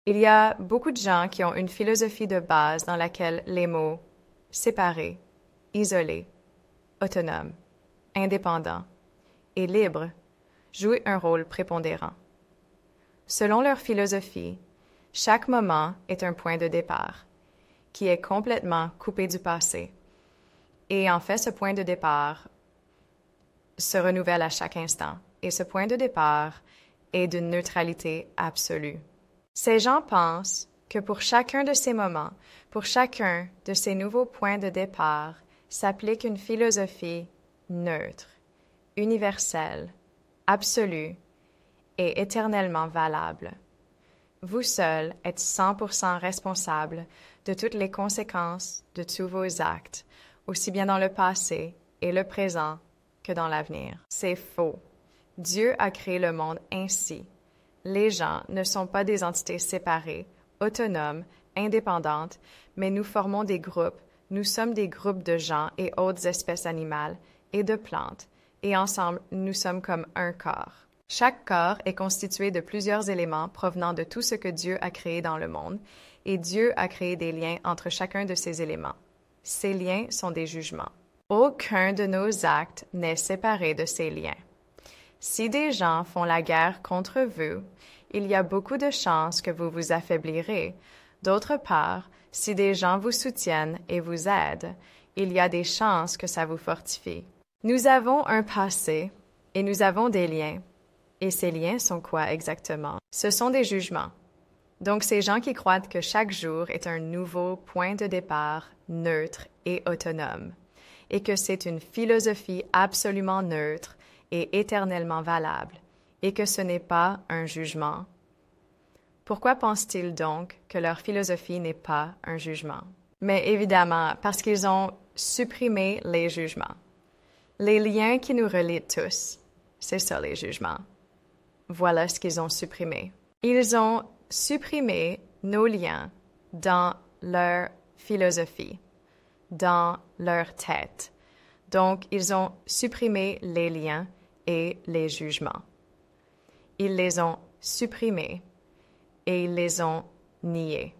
Il y a beaucoup de gens qui ont une philosophie de base dans laquelle les mots séparé, isolé, autonome, indépendant et libre jouent un rôle prépondérant. Selon leur philosophie, chaque moment est un point de départ, qui est complètement coupé du passé. Et en fait, ce point de départ se renouvelle à chaque instant. Et ce point de départ est d'une neutralité absolue. Ces gens pensent que pour chacun de ces moments, pour chacun de ces nouveaux points de départ, s'applique une philosophie neutre, universelle, absolue et éternellement valable. Vous seul êtes 100% responsable de toutes les conséquences de tous vos actes, aussi bien dans le passé et le présent que dans l'avenir. C'est faux. Dieu a créé le monde ainsi. Les gens ne sont pas des entités séparées, autonomes, indépendantes, mais nous formons des groupes. Nous sommes des groupes de gens et autres espèces animales et de plantes, et ensemble, nous sommes comme un corps. Chaque corps est constitué de plusieurs éléments provenant de tout ce que Dieu a créé dans le monde, et Dieu a créé des liens entre chacun de ces éléments. Ces liens sont des jugements. Aucun de nos actes n'est séparé de ces liens. Si des gens font la guerre contre vous, il y a beaucoup de chances que vous vous affaiblirez. D'autre part, si des gens vous soutiennent et vous aident, il y a des chances que ça vous fortifie. Nous avons un passé et nous avons des liens. Et ces liens sont quoi exactement? Ce sont des jugements. Donc ces gens qui croient que chaque jour est un nouveau point de départ neutre et autonome, et que c'est une philosophie absolument neutre et éternellement valable, et que ce n'est pas un jugement. Pourquoi pensent-ils donc que leur philosophie n'est pas un jugement? Mais évidemment, parce qu'ils ont supprimé les jugements. Les liens qui nous relient tous, c'est ça les jugements. Voilà ce qu'ils ont supprimé. Ils ont supprimé nos liens dans leur philosophie, dans leur tête. Donc, ils ont supprimé les liens et les jugements. Ils les ont supprimés et ils les ont niés.